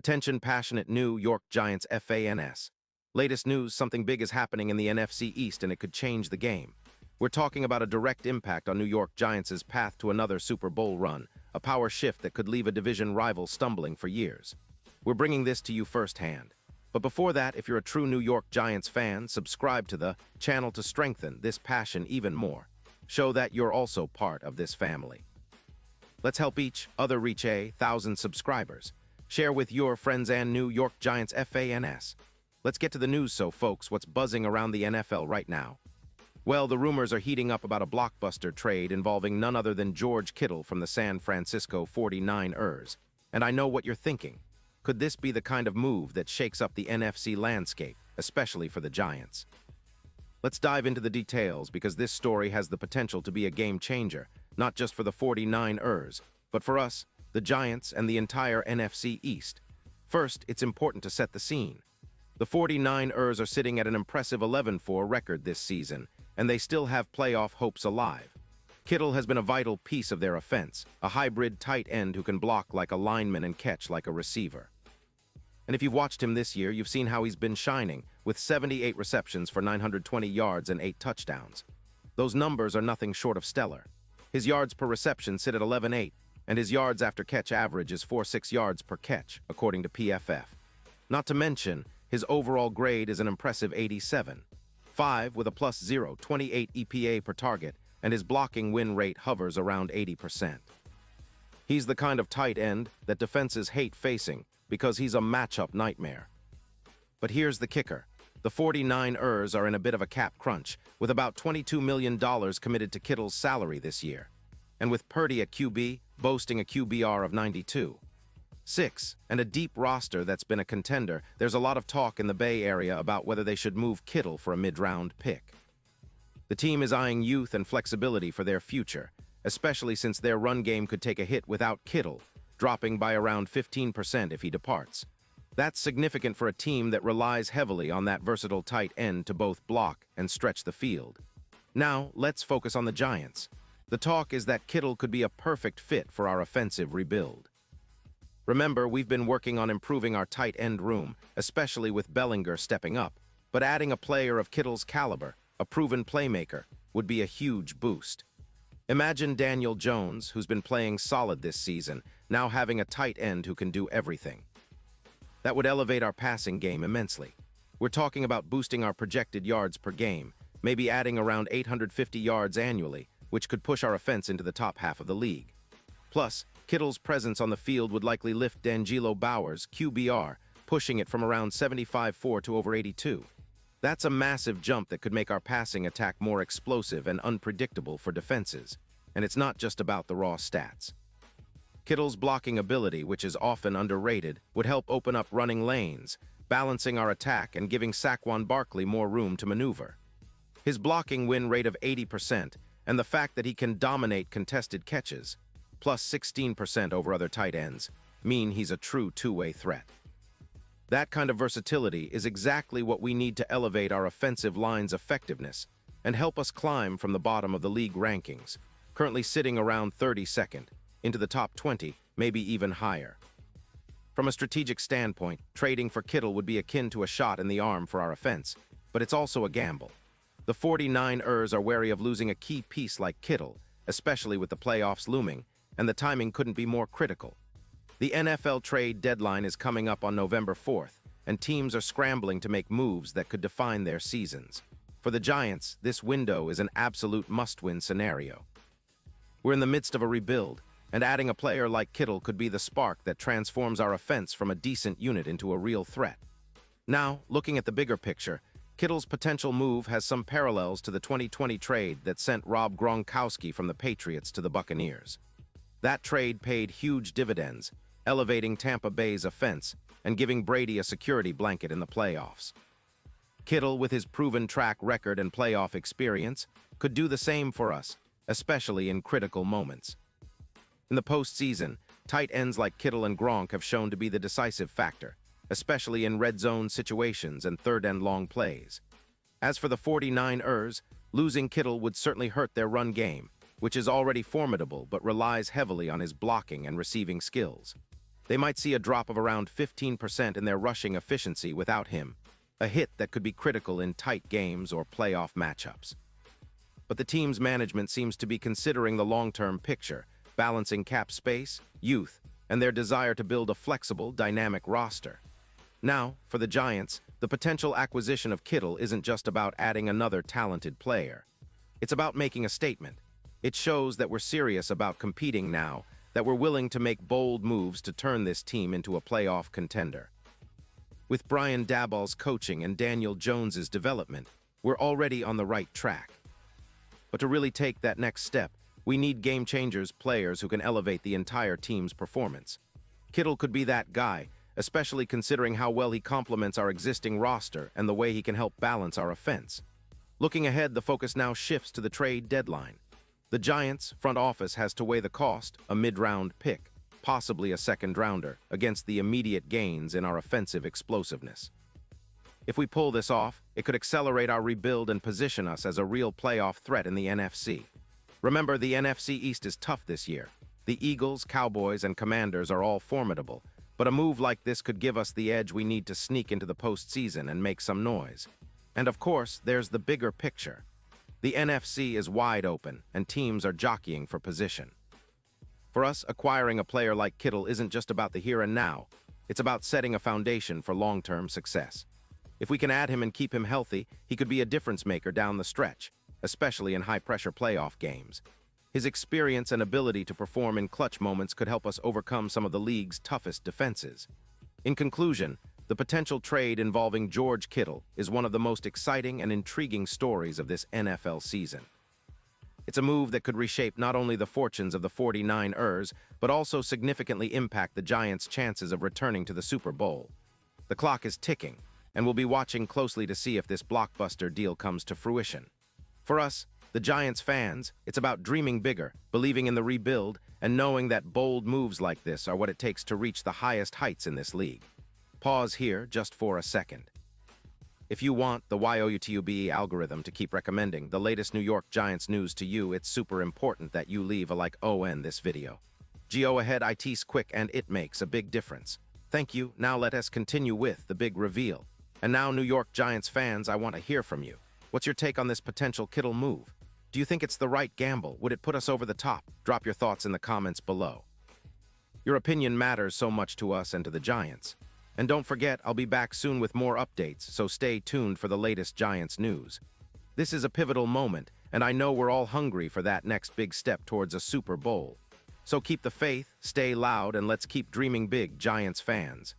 Attention passionate New York Giants fans. Latest news, something big is happening in the NFC East and it could change the game. We're talking about a direct impact on New York Giants' path to another Super Bowl run, a power shift that could leave a division rival stumbling for years. We're bringing this to you firsthand. But before that, if you're a true New York Giants fan, subscribe to the channel to strengthen this passion even more. Show that you're also part of this family. Let's help each other reach 1,000 subscribers. Share with your friends and New York Giants fans. Let's get to the news, so folks, what's buzzing around the NFL right now? Well, the rumors are heating up about a blockbuster trade involving none other than George Kittle from the San Francisco 49ers. And I know what you're thinking. Could this be the kind of move that shakes up the NFC landscape, especially for the Giants? Let's dive into the details because this story has the potential to be a game changer, not just for the 49ers, but for us, the Giants, and the entire NFC East. First, it's important to set the scene. The 49ers are sitting at an impressive 11-4 record this season, and they still have playoff hopes alive. Kittle has been a vital piece of their offense, a hybrid tight end who can block like a lineman and catch like a receiver. And if you've watched him this year, you've seen how he's been shining, with 78 receptions for 920 yards and 8 touchdowns. Those numbers are nothing short of stellar. His yards per reception sit at 11.8, and his yards after catch average is 4.6 yards per catch, according to PFF. Not to mention, his overall grade is an impressive 87.5 with a plus 0.28 EPA per target, and his blocking win rate hovers around 80%. He's the kind of tight end that defenses hate facing because he's a matchup nightmare. But here's the kicker. The 49ers are in a bit of a cap crunch, with about $22 million committed to Kittle's salary this year. And with Purdy at QB, boasting a QBR of 92.6, and a deep roster that's been a contender, there's a lot of talk in the Bay Area about whether they should move Kittle for a mid-round pick. The team is eyeing youth and flexibility for their future, especially since their run game could take a hit without Kittle, dropping by around 15% if he departs. That's significant for a team that relies heavily on that versatile tight end to both block and stretch the field. Now, let's focus on the Giants. The talk is that Kittle could be a perfect fit for our offensive rebuild. Remember, we've been working on improving our tight end room, especially with Bellinger stepping up, but adding a player of Kittle's caliber, a proven playmaker, would be a huge boost. Imagine Daniel Jones, who's been playing solid this season, now having a tight end who can do everything. That would elevate our passing game immensely. We're talking about boosting our projected yards per game, maybe adding around 850 yards annually, which could push our offense into the top half of the league. Plus, Kittle's presence on the field would likely lift D'Angelo Bauer's QBR, pushing it from around 75.4 to over 82. That's a massive jump that could make our passing attack more explosive and unpredictable for defenses. And it's not just about the raw stats. Kittle's blocking ability, which is often underrated, would help open up running lanes, balancing our attack and giving Saquon Barkley more room to maneuver. His blocking win rate of 80%, and the fact that he can dominate contested catches, plus 16% over other tight ends, mean he's a true two-way threat. That kind of versatility is exactly what we need to elevate our offensive line's effectiveness and help us climb from the bottom of the league rankings, currently sitting around 32nd, into the top 20, maybe even higher. From a strategic standpoint, trading for Kittle would be akin to a shot in the arm for our offense, but it's also a gamble. The 49ers are wary of losing a key piece like Kittle, especially with the playoffs looming, and the timing couldn't be more critical. The NFL trade deadline is coming up on November 4th, and teams are scrambling to make moves that could define their seasons. For the Giants, this window is an absolute must-win scenario. We're in the midst of a rebuild, and adding a player like Kittle could be the spark that transforms our offense from a decent unit into a real threat. Now, looking at the bigger picture, Kittle's potential move has some parallels to the 2020 trade that sent Rob Gronkowski from the Patriots to the Buccaneers. That trade paid huge dividends, elevating Tampa Bay's offense and giving Brady a security blanket in the playoffs. Kittle, with his proven track record and playoff experience, could do the same for us, especially in critical moments. In the postseason, tight ends like Kittle and Gronk have shown to be the decisive factor, especially in red zone situations and third and long plays. As for the 49ers, losing Kittle would certainly hurt their run game, which is already formidable but relies heavily on his blocking and receiving skills. They might see a drop of around 15% in their rushing efficiency without him, a hit that could be critical in tight games or playoff matchups. But the team's management seems to be considering the long-term picture, balancing cap space, youth, and their desire to build a flexible, dynamic roster. Now, for the Giants, the potential acquisition of Kittle isn't just about adding another talented player. It's about making a statement. It shows that we're serious about competing now, that we're willing to make bold moves to turn this team into a playoff contender. With Brian Daboll's coaching and Daniel Jones's development, we're already on the right track. But to really take that next step, we need game-changers, players who can elevate the entire team's performance. Kittle could be that guy, especially considering how well he complements our existing roster and the way he can help balance our offense. Looking ahead, the focus now shifts to the trade deadline. The Giants' front office has to weigh the cost, a mid-round pick, possibly a second-rounder, against the immediate gains in our offensive explosiveness. If we pull this off, it could accelerate our rebuild and position us as a real playoff threat in the NFC. Remember, the NFC East is tough this year. The Eagles, Cowboys, and Commanders are all formidable, but a move like this could give us the edge we need to sneak into the postseason and make some noise. And of course, there's the bigger picture. The NFC is wide open, and teams are jockeying for position. For us, acquiring a player like Kittle isn't just about the here and now. It's about setting a foundation for long-term success. If we can add him and keep him healthy, he could be a difference-maker down the stretch, especially in high-pressure playoff games. His experience and ability to perform in clutch moments could help us overcome some of the league's toughest defenses. In conclusion, the potential trade involving George Kittle is one of the most exciting and intriguing stories of this NFL season. It's a move that could reshape not only the fortunes of the 49ers, but also significantly impact the Giants' chances of returning to the Super Bowl. The clock is ticking, and we'll be watching closely to see if this blockbuster deal comes to fruition. For us, the Giants fans, it's about dreaming bigger, believing in the rebuild, and knowing that bold moves like this are what it takes to reach the highest heights in this league. Pause here just for a second. If you want the YouTube algorithm to keep recommending the latest New York Giants news to you, it's super important that you leave a like on this video. Go ahead, it's quick and it makes a big difference. Thank you. Now let us continue with the big reveal. And now, New York Giants fans, I want to hear from you. What's your take on this potential Kittle move? Do you think it's the right gamble? Would it put us over the top? Drop your thoughts in the comments below. Your opinion matters so much to us and to the Giants. And don't forget, I'll be back soon with more updates, so stay tuned for the latest Giants news. This is a pivotal moment, and I know we're all hungry for that next big step towards a Super Bowl. So keep the faith, stay loud, and let's keep dreaming big, Giants fans.